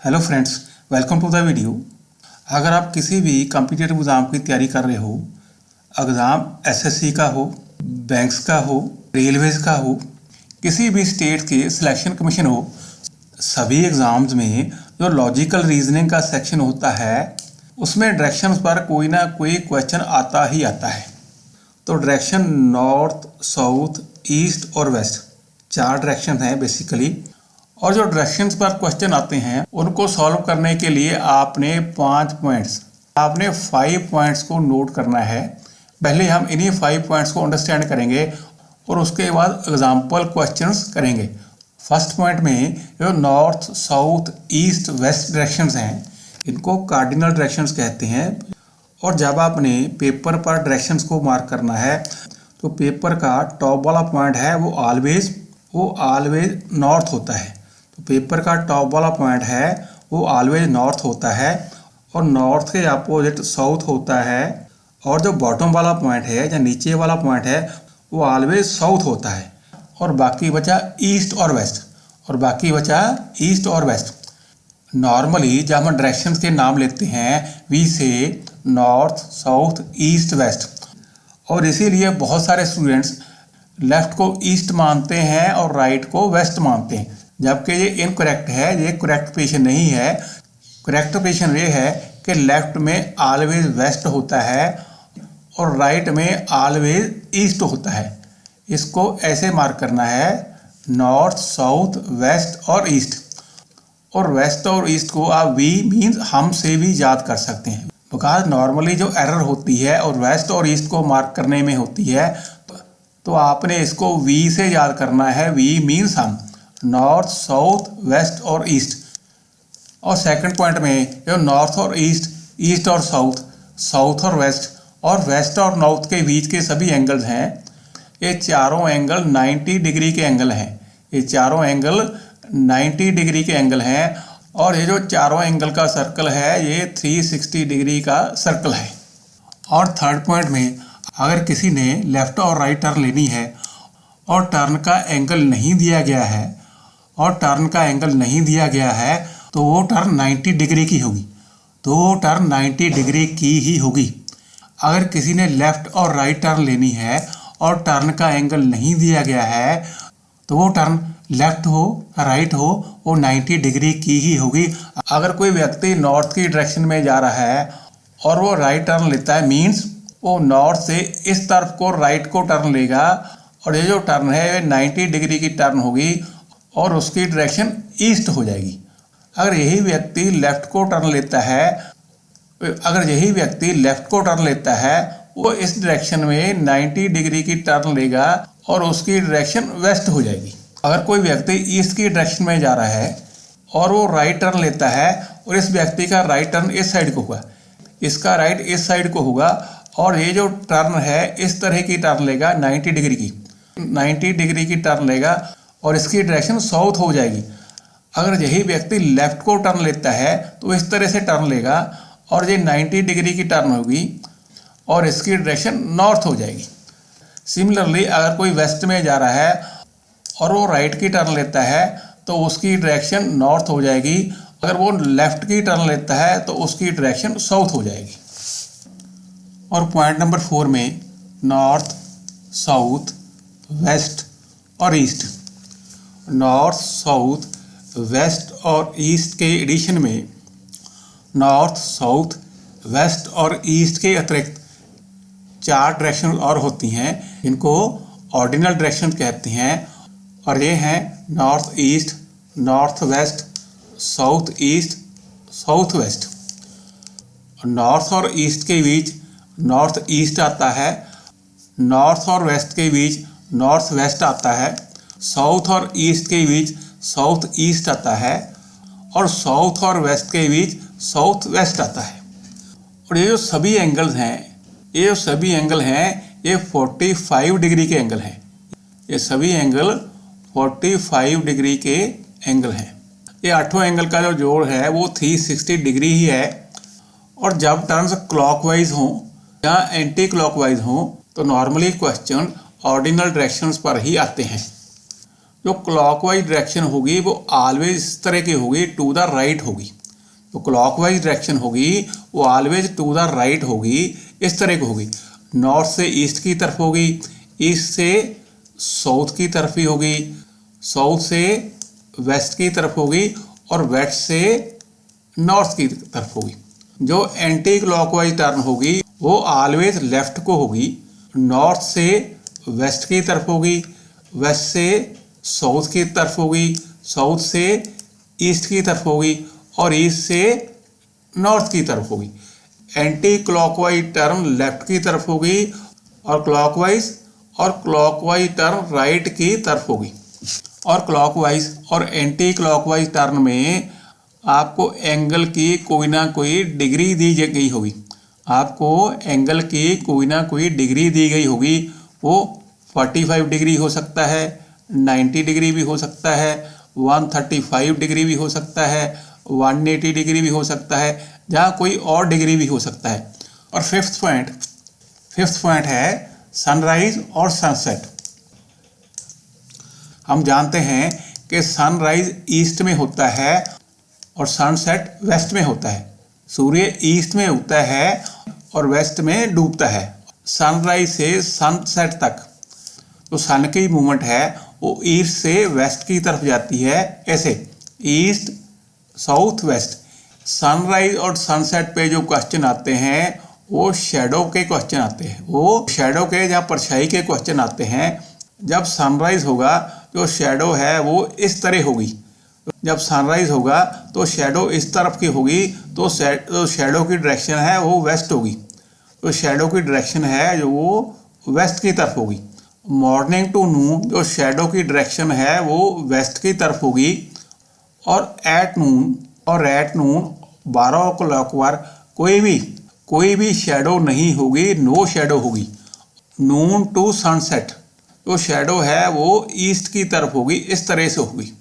Hello friends, welcome to the video. अगर आप किसी भी कॉम्पिटिटिव एग्ज़ाम की तैयारी कर रहे हो, एग्ज़ाम एसएससी का हो, बैंक्स का हो, रेलवेज़ का हो, किसी भी स्टेट के सिलेक्शन कमीशन हो, सभी एग्ज़ाम्स में जो लॉजिकल रीजनिंग का सेक्शन होता है उसमें डायरेक्शंस पर कोई ना कोई क्वेश्चन आता ही आता है। तो डायरेक्शन नॉर्थ, साउथ, ईस्ट और वेस्ट, 4 डायरेक्शन हैं बेसिकली। और जो डायरेक्शंस पर क्वेश्चन आते हैं उनको सॉल्व करने के लिए आपने 5 पॉइंट्स को नोट करना है। पहले हम इन्हीं 5 पॉइंट्स को अंडरस्टैंड करेंगे और उसके बाद एग्जाम्पल क्वेश्चंस करेंगे। फर्स्ट पॉइंट में जो north, south, east, west directions हैं इनको कार्डिनल डायरेक्शंस कहते हैं। और जब आपने पेपर पर डायरेक्शंस को मार्क करना है तो पेपर का टॉप वाला पॉइंट है वो ऑलवेज नॉर्थ होता है। तो पेपर का टॉप वाला पॉइंट है वो ऑलवेज नॉर्थ होता है और नॉर्थ के अपोजिट साउथ होता है। और जो बॉटम वाला पॉइंट है या नीचे वाला पॉइंट है वो ऑलवेज साउथ होता है। और बाकी बचा ईस्ट और वेस्ट। नॉर्मली जब हम डायरेक्शंस के नाम लेते हैं वी से नॉर्थ, साउथ, ईस्ट, वेस्ट। और इसीलिए बहुत सारे स्टूडेंट्स लेफ्ट को ईस्ट मानते हैं और राइट को वेस्ट मानते हैं, जबकि ये इनकरेक्ट है। ये करेक्ट पोजीशन नहीं है। करेक्ट पोजीशन ये है कि लेफ्ट में ऑलवेज वेस्ट होता है और राइट में ऑलवेज ईस्ट होता है। इसको ऐसे मार्क करना है नॉर्थ, साउथ, वेस्ट और ईस्ट। और वेस्ट और ईस्ट को आप वी मीन्स हम से भी याद कर सकते हैं, बिकॉज नॉर्मली जो एरर होती है और वेस्ट और ईस्ट को मार्क करने में होती है तो आपने इसको वी से याद करना है। वी मीन्स हम, नॉर्थ, साउथ, वेस्ट और ईस्ट। और सेकंड पॉइंट में जो नॉर्थ और ईस्ट, ईस्ट और साउथ, साउथ और वेस्ट और नॉर्थ के बीच के सभी एंगल्स हैं, ये चारों एंगल 90 डिग्री के एंगल हैं। ये चारों एंगल 90 डिग्री के एंगल हैं। और ये जो चारों एंगल का सर्कल है ये 360 डिग्री का सर्कल है। और थर्ड पॉइंट में अगर किसी ने लेफ़्ट और राइट टर्न लेनी है और टर्न का एंगल नहीं दिया गया है तो वो टर्न 90 डिग्री की होगी। अगर किसी ने लेफ़्ट और राइट टर्न लेनी है और टर्न का एंगल नहीं दिया गया है तो वो टर्न लेफ़्ट हो राइट हो वो 90 डिग्री की ही होगी। अगर कोई व्यक्ति नॉर्थ की डायरेक्शन में जा रहा है और वो राइट टर्न लेता है मीन्स वो नॉर्थ से इस तरफ को राइट को टर्न लेगा और ये जो टर्न है 90 डिग्री की टर्न होगी और उसकी डायरेक्शन ईस्ट हो जाएगी। अगर यही व्यक्ति लेफ़्ट को टर्न लेता है वो इस डायरेक्शन में 90 डिग्री की टर्न लेगा और उसकी डायरेक्शन वेस्ट हो जाएगी। अगर कोई व्यक्ति ईस्ट की डायरेक्शन में जा रहा है और वो राइट टर्न लेता है और इस व्यक्ति का राइट टर्न इस साइड को होगा, इसका राइट इस साइड को होगा और ये जो टर्न है इस तरह की टर्न लेगा 90 डिग्री की टर्न लेगा और इसकी डायरेक्शन साउथ हो जाएगी। अगर यही व्यक्ति लेफ़्ट को टर्न लेता है तो इस तरह से टर्न लेगा और ये 90 डिग्री की टर्न होगी और इसकी डायरेक्शन नॉर्थ हो जाएगी। सिमिलरली अगर कोई वेस्ट में जा रहा है और वो राइट की टर्न लेता है तो उसकी डायरेक्शन नॉर्थ हो जाएगी। अगर वो लेफ़्ट की टर्न लेता है तो उसकी डायरेक्शन साउथ हो जाएगी। और पॉइंट नंबर 4 में नॉर्थ, साउथ, वेस्ट और ईस्ट। नॉर्थ, साउथ, वेस्ट और ईस्ट के एडिशन में नॉर्थ, साउथ, वेस्ट और ईस्ट के अतिरिक्त 4 डायरेक्शन और होती हैं, इनको ऑर्डिनल डायरेक्शन कहते हैं। और ये हैं north east, north west, south east, south west. North और ईस्ट के बीच नॉर्थ ईस्ट आता है, नॉर्थ और वेस्ट के बीच नॉर्थ वेस्ट आता है, साउथ और ईस्ट के बीच साउथ ईस्ट आता है और साउथ और वेस्ट के बीच साउथ वेस्ट आता है। और ये जो सभी एंगल हैं ये 45 डिग्री के एंगल हैं। ये सभी एंगल 45 डिग्री के एंगल हैं। ये 8 एंगल का जो जोड़ है वो 360 डिग्री ही है। और जब टर्न्स क्लॉकवाइज हों या एंटी क्लॉकवाइज हों तो नॉर्मली क्वेश्चन ऑर्डिनल डायरेक्शंस पर ही आते हैं। जो क्लॉकवाइज डायरेक्शन होगी वो ऑलवेज इस तरह की होगी, टू द राइट होगी। जो क्लॉकवाइज डायरेक्शन होगी वो ऑलवेज टू द राइट होगी, इस तरह की होगी। नॉर्थ से ईस्ट की तरफ होगी, ईस्ट से साउथ की तरफ ही होगी, साउथ से वेस्ट की तरफ होगी और वेस्ट से नॉर्थ की तरफ होगी। जो एंटी क्लॉकवाइज टर्न होगी वो ऑलवेज लेफ्ट को होगी, नॉर्थ से वेस्ट की तरफ होगी, वेस्ट से साउथ की तरफ होगी, साउथ से ईस्ट की तरफ होगी और ईस्ट से नॉर्थ की तरफ होगी। एंटी क्लॉकवाइज टर्न लेफ्ट की तरफ होगी और क्लॉकवाइज टर्न राइट की तरफ होगी। और क्लॉकवाइज और एंटी क्लॉकवाइज टर्न में आपको एंगल की कोई ना कोई डिग्री दी गई होगी, आपको एंगल की कोई ना कोई डिग्री दी गई होगी। वो 45 डिग्री हो सकता है, 90 डिग्री भी हो सकता है, 135 डिग्री भी हो सकता है, 180 डिग्री भी हो सकता है, जहाँ कोई और डिग्री भी हो सकता है। और फिफ्थ पॉइंट है सनराइज और सनसेट। हम जानते हैं कि सनराइज ईस्ट में होता है और सनसेट वेस्ट में होता है। सूर्य ईस्ट में उगता है और वेस्ट में डूबता है। सनराइज से सनसेट तक तो सन की मूवमेंट है वो ईस्ट से वेस्ट की तरफ जाती है, ऐसे ईस्ट साउथ वेस्ट। सनराइज और सनसेट पे जो क्वेश्चन आते हैं वो शैडो के क्वेश्चन आते हैं, वो शैडो के या परछाई के क्वेश्चन आते हैं। जब सनराइज होगा जो शैडो है वो इस तरह होगी, जब सनराइज होगा तो शैडो इस तरफ की होगी, तो शैडो की डायरेक्शन है वो वेस्ट होगी, तो शैडो की डायरेक्शन है जो वो वेस्ट की तरफ होगी। मॉर्निंग टू नून जो शैडो की डायरेक्शन है वो वेस्ट की तरफ होगी और एट नून 12 o'clock कोई भी शैडो नहीं होगी, नो शैडो होगी। नून टू सनसेट जो शैडो है वो ईस्ट की तरफ होगी, इस तरह से होगी।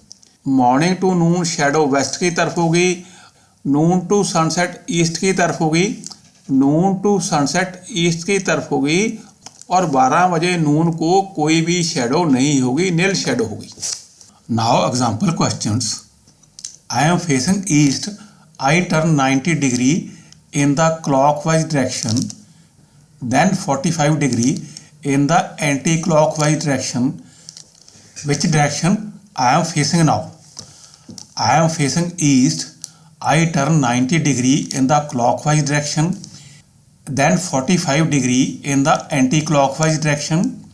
Morning to noon shadow west की तरफ होगी, नून टू सनसेट ईस्ट की तरफ होगी, नून टू सनसेट ईस्ट की तरफ होगी और 12 बजे नून को कोई भी शैडो नहीं होगी, नील शैडो होगी। Now example questions. I am facing east, I turn 90 degree in the clockwise direction, then 45 degree in the anti-clockwise direction. Which direction I am facing now? I am facing east. I turn 90 degree in the clockwise direction, then 45 degree in the anti-clockwise direction.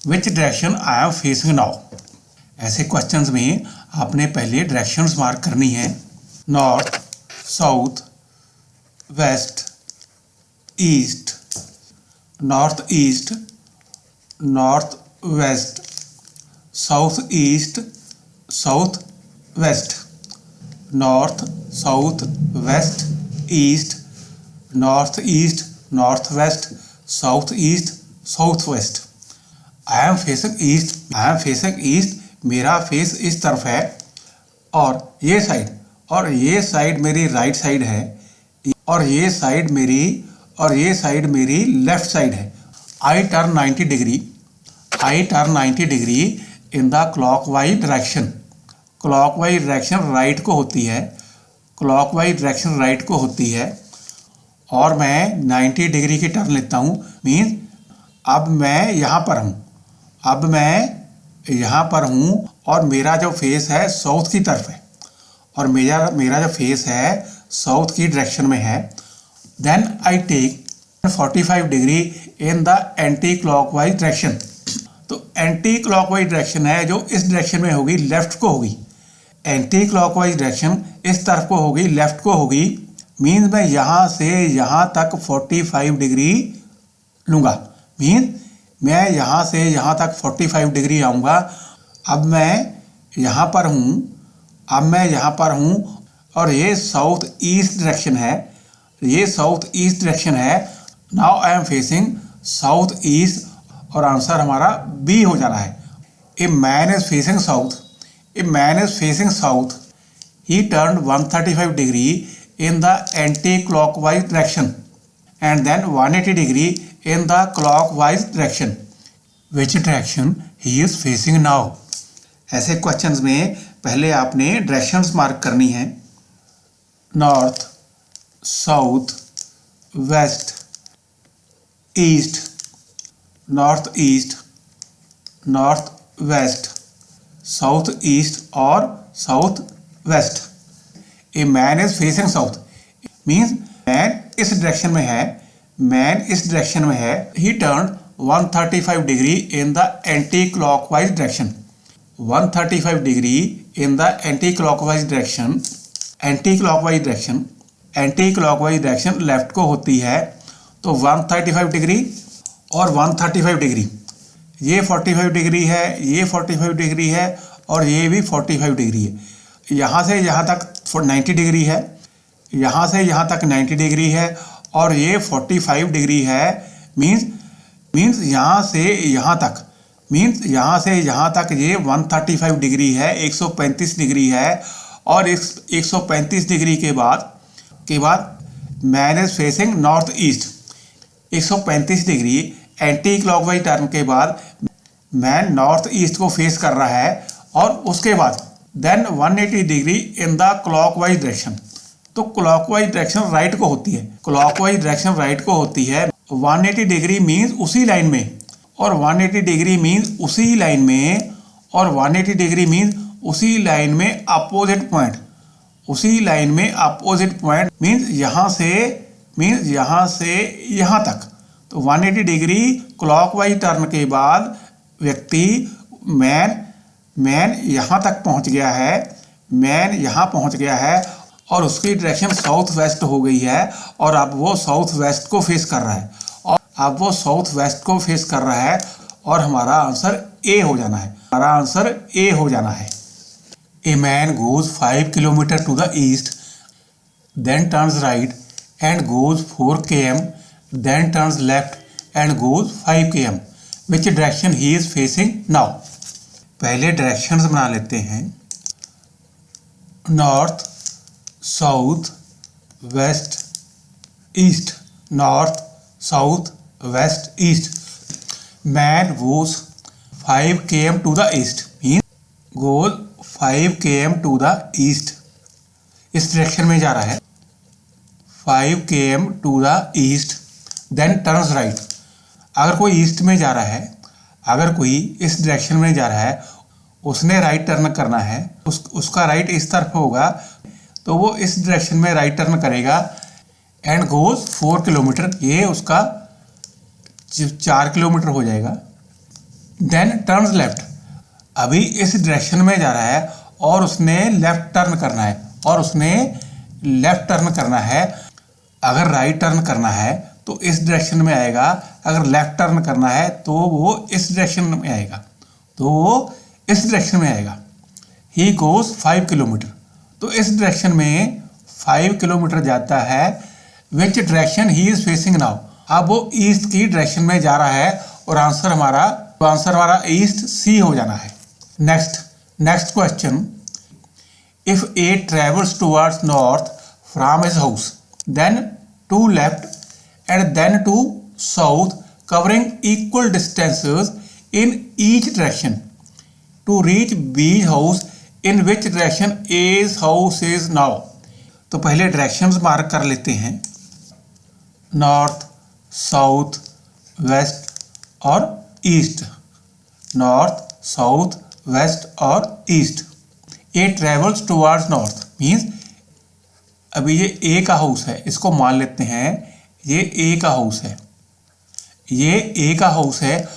Which direction I am facing now? ऐसे questions में आपने पहले directions mark करनी है। North, south, west, east, north east, north west, south east, south west, north south west east, north east, north west, south east, south west. I am facing east, मेरा face इस तरफ है और ये side मेरी right side है और ये साइड मेरी लेफ्ट साइड है। I turn 90 degree in the clockwise direction. Clockwise direction right को होती है और मैं 90 डिग्री की टर्न लेता हूँ। मीन्स अब मैं यहाँ पर हूँ और मेरा जो फेस है साउथ की तरफ है और मेरा जो फेस है साउथ की डायरेक्शन में है। Then I take 45 degree in the anti clockwise direction. तो एंटी क्लॉकवाइज डायरेक्शन है जो इस डायरेक्शन में होगी, लेफ्ट को होगी। एंटी क्लॉकवाइज डायरेक्शन इस तरफ को होगी, लेफ्ट को होगी। मीन्स मैं यहाँ से यहाँ तक 45 डिग्री लूँगा। मीन्स मैं यहाँ से यहाँ तक 45 डिग्री आऊँगा। अब मैं यहाँ पर हूँ और ये साउथ ईस्ट डायरेक्शन है। Now I am facing south east और आंसर हमारा बी हो जाना है। A man is facing south, he turn 135 degree in the anti clockwise direction and then 180 degree in the clockwise direction. Which direction he is facing now? ऐसे questions में पहले आपने directions mark करनी है, north, south, west, east, north east, north west, south east और south west. A man is facing south means man इस direction में है, मैन इस डायरेक्शन में है। He turn 135 degree in the anti clockwise direction. 135 degree in the anti clockwise direction. Anti clockwise direction, anti clockwise direction left को होती है, तो 135 डिग्री और 135 डिग्री, ये 45 डिग्री है, ये 45 डिग्री है और ये भी 45 डिग्री है। यहाँ से यहाँ तक 90 डिग्री है, यहाँ से यहाँ तक 90 डिग्री है और ये 45 डिग्री है। मीन्स यहाँ से यहाँ तक, मीन्स यहाँ से यहाँ तक ये 135 डिग्री है, 135 डिग्री है। और 135 डिग्री के बाद man is facing north east. 135 degree anti clockwise turn के बाद मैन नॉर्थ ईस्ट को फेस कर रहा है और उसके बाद then 180 degree in the clockwise direction. तो क्लॉकवाइज डायरेक्शन राइट को होती है, क्लॉकवाइज डायरेक्शन राइट को होती है। 180 डिग्री मीन्स उसी लाइन में, और 180 डिग्री मीन्स उसी लाइन में, और 180 डिग्री मीन्स उसी लाइन में अपोजिट पॉइंट, उसी लाइन में अपोजिट पॉइंट मीन्स यहाँ से यहाँ तक। तो 180 डिग्री क्लॉकवाइज टर्न के बाद व्यक्ति मैन यहाँ तक पहुँच गया है, मैन यहाँ पहुँच गया है और उसकी डायरेक्शन साउथ वेस्ट हो गई है और अब वो साउथ वेस्ट को फेस कर रहा है, और अब वो साउथ वेस्ट को फेस कर रहा है और हमारा आंसर ए हो जाना है, हमारा आंसर ए हो जाना है। A man goes 5 kilometre to the east, then turns right and goes 4 km, then turns left and goes 5 km. Which direction he is facing now? पहले डायरेक्शंस बना लेते हैं, north, south, west, east, north, south, west, east. Man goes 5 km to the east, means goes 5 km to the east, इस direction में जा रहा है। 5 km to the east, then turns right. अगर कोई ईस्ट में जा रहा है, अगर कोई इस डायरेक्शन में जा रहा है, उसने राइट टर्न करना है, उसका राइट इस तरफ होगा तो वो इस डायरेक्शन में राइट टर्न करेगा एंड गोज 4 किलोमीटर, ये उसका 4 किलोमीटर हो जाएगा। देन टर्न्स लेफ्ट, अभी इस डायरेक्शन में जा रहा है और उसने लेफ्ट टर्न करना है, और उसने लेफ्ट टर्न करना है। अगर राइट टर्न करना है तो इस डायरेक्शन में आएगा, अगर लेफ्ट टर्न करना है तो वो इस डायरेक्शन में आएगा, तो वो इस डायरेक्शन में आएगा। ही गोज 5 किलोमीटर, तो इस डायरेक्शन में 5 किलोमीटर जाता है। विच direction he is facing now, अब वो ईस्ट की डायरेक्शन में जा रहा है और आंसर हमारा ईस्ट सी हो जाना है। Next question, if A travels towards north from his house, then to left and then to south covering equal distances in each direction to reach B's house, in which direction A's house is now। तो पहले directions mark कर लेते हैं, north, south, west और east, north, south, west और east. ए travels towards north means अभी ये ए का हाउस है, इसको मान लेते हैं ये ए का हाउस है, ये ए का हाउस है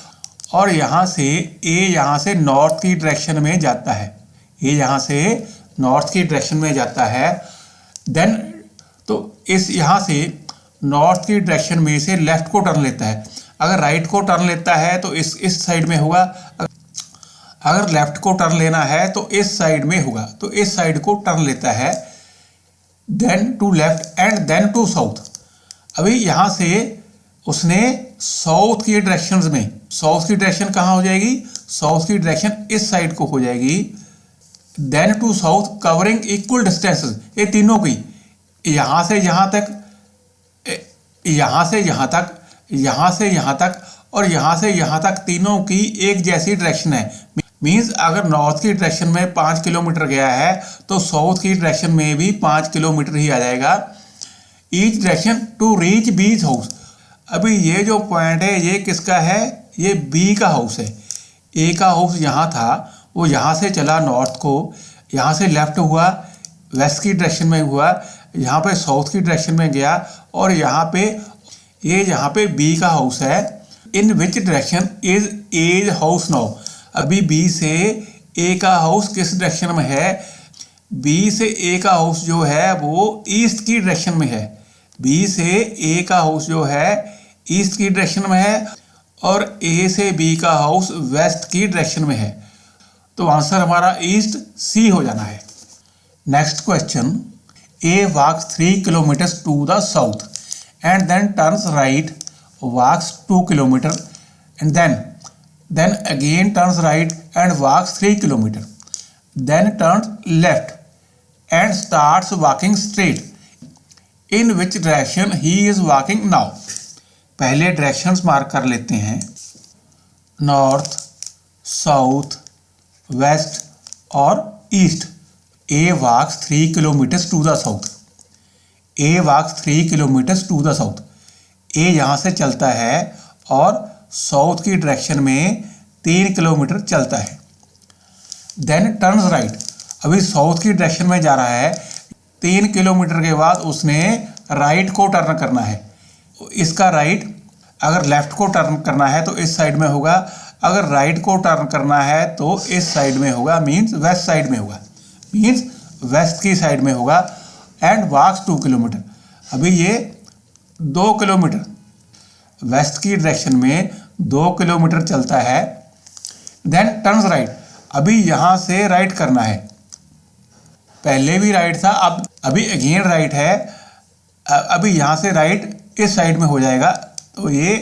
और यहाँ से नॉर्थ की डायरेक्शन में जाता है, ये यहाँ से नॉर्थ की डायरेक्शन में जाता है। देन तो इस यहाँ से नॉर्थ की डायरेक्शन में से लेफ्ट को टर्न लेता है। अगर राइट को टर्न लेता है तो इस साइड में होगा, अगर लेफ्ट को टर्न लेना है तो इस साइड में होगा, तो इस साइड को टर्न लेता है। Then to left and then to south, अभी यहाँ से उसने साउथ की डायरेक्शंस में, साउथ की डायरेक्शन कहाँ हो जाएगी, साउथ की डायरेक्शन इस साइड को हो जाएगी। Then to south covering equal distances, ये तीनों की यहाँ से यहाँ तक, यहाँ से यहाँ तक, यहाँ से यहाँ तक और यहाँ से यहाँ तक, तीनों की एक जैसी डायरेक्शन है। मीन्स अगर नॉर्थ की डायरेक्शन में 5 किलोमीटर गया है तो साउथ की डायरेक्शन में भी 5 किलोमीटर ही आ जाएगा। ईच डायरेक्शन टू रीच बीज हाउस। अभी ये जो पॉइंट है ये किसका है, ये बी का हाउस है। ए का हाउस यहाँ था, वो यहाँ से चला नॉर्थ को, यहाँ से लेफ्ट हुआ, वेस्ट की डायरेक्शन में हुआ, यहाँ पे साउथ की डायरेक्शन में गया और यहाँ पे बी का हाउस है। In which direction is A's house now. अभी बी से ए का हाउस किस डायरेक्शन में है, बी से ए का हाउस जो है वो ईस्ट की डायरेक्शन में है। बी से ए का हाउस जो है ईस्ट की डायरेक्शन में है और ए से बी का हाउस वेस्ट की डायरेक्शन में है। तो आंसर हमारा ईस्ट सी हो जाना है। Next question, a walks 3 kilometre to the south and then turns right, walks 2 kilometre and then again turns right and walks 3 kilometer, then turns left and starts walking straight. In which direction he is walking now? पहले directions mark कर लेते हैं, north, south, west और east. A walks 3 kilometre to the south. A walks 3 kilometre to the south. A यहाँ से चलता है और साउथ की डायरेक्शन में 3 किलोमीटर चलता है। देन टर्न्स राइट, अभी साउथ की डायरेक्शन में जा रहा है, 3 किलोमीटर के बाद उसने राइट को टर्न करना है। इसका राइट, अगर लेफ्ट को टर्न करना है तो इस साइड में होगा, अगर राइट को टर्न करना है तो इस साइड में होगा, मीन्स वेस्ट साइड में होगा, मीन्स वेस्ट की साइड में होगा। एंड वॉक्स 2 किलोमीटर, अभी ये 2 किलोमीटर वेस्ट की डायरेक्शन में 2 किलोमीटर चलता है। देन टर्न्स राइट, अभी यहाँ से राइट करना है, पहले भी राइट था, अब अभी अगेन राइट है, अभी यहाँ से राइट इस साइड में हो जाएगा। तो ये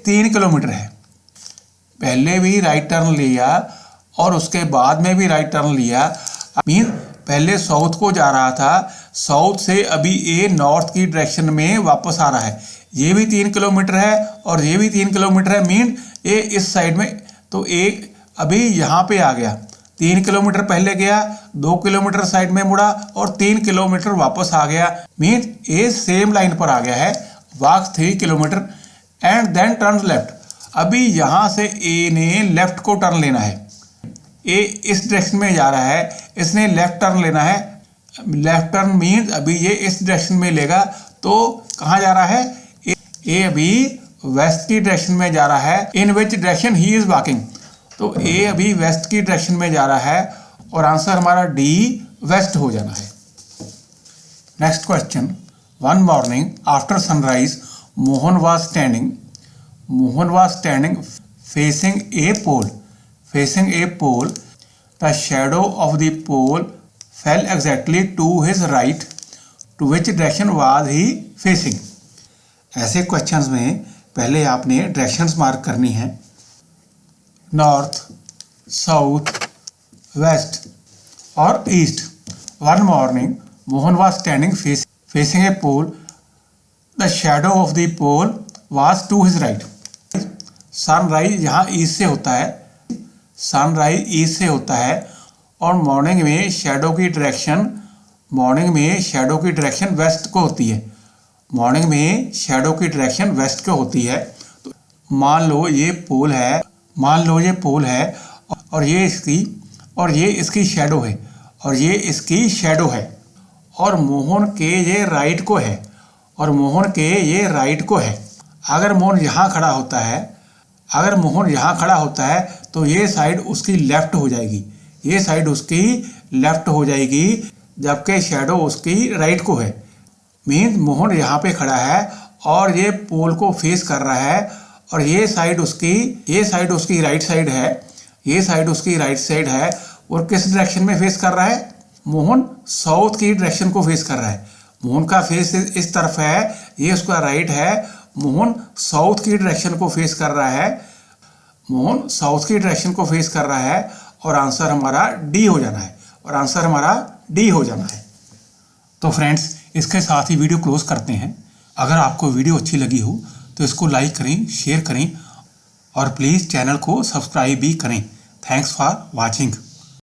3 किलोमीटर है। पहले भी राइट टर्न लिया और उसके बाद में भी राइट टर्न लिया, मीन पहले साउथ को जा रहा था, साउथ से अभी ए नॉर्थ की डायरेक्शन में वापस आ रहा है। ये भी 3 किलोमीटर है और ये भी 3 किलोमीटर है, मीन ए इस साइड में, तो ए अभी यहाँ पे आ गया, 3 किलोमीटर पहले गया, 2 किलोमीटर साइड में मुड़ा और 3 किलोमीटर वापस आ गया, मीन ए सेम लाइन पर आ गया है। Walks 3 kilometre and then turn left, अभी यहाँ से ए ने लेफ्ट को टर्न लेना है। ए इस डायरेक्शन में जा रहा है, इसने लेफ्ट टर्न लेना है। लेफ्ट टर्न मीन्स अभी ये इस डायरेक्शन में लेगा, तो कहाँ जा रहा है, ए अभी वेस्ट की डायरेक्शन में जा रहा है। In which direction he is walking, तो ए अभी वेस्ट की डायरेक्शन में जा रहा है और आंसर हमारा डी वेस्ट हो जाना है। Next question, one morning after sunrise Mohan was standing facing a pole, the shadow of the pole fell exactly to his right. To which direction was he facing? ऐसे क्वेश्चंस में पहले आपने directions mark करनी है, north, south, west और east. One morning Mohan was standing facing a pole, the shadow of the pole was to his right. Sunrise यहाँ east से होता है, सनराइज ईस्ट से होता है और मॉर्निंग में शैडो की डायरेक्शन वेस्ट को होती है। मॉर्निंग में शैडो की डायरेक्शन वेस्ट को होती है। तो मान लो ये पोल है और ये इसकी शैडो है और ये इसकी शैडो है और मोहन के ये राइट को है और मोहन के ये राइट को है। अगर मोहन यहाँ खड़ा होता है तो ये साइड उसकी लेफ्ट हो जाएगी, ये साइड उसकी लेफ्ट हो जाएगी, जबकि शैडो उसकी राइट को है। मीन्स मोहन यहाँ पे खड़ा है और ये पोल को फेस कर रहा है और ये साइड उसकी राइट साइड है, ये साइड उसकी राइट साइड है। और किस डायरेक्शन में फेस कर रहा है, मोहन साउथ की डायरेक्शन को फेस कर रहा है। मोहन का फेस इस तरफ है, ये उसका राइट है, मोहन साउथ की डायरेक्शन को फेस कर रहा है और आंसर हमारा डी हो जाना है। तो फ्रेंड्स, इसके साथ ही वीडियो क्लोज करते हैं। अगर आपको वीडियो अच्छी लगी हो तो इसको लाइक करें, शेयर करें और प्लीज़ चैनल को सब्सक्राइब भी करें। Thanks for watching.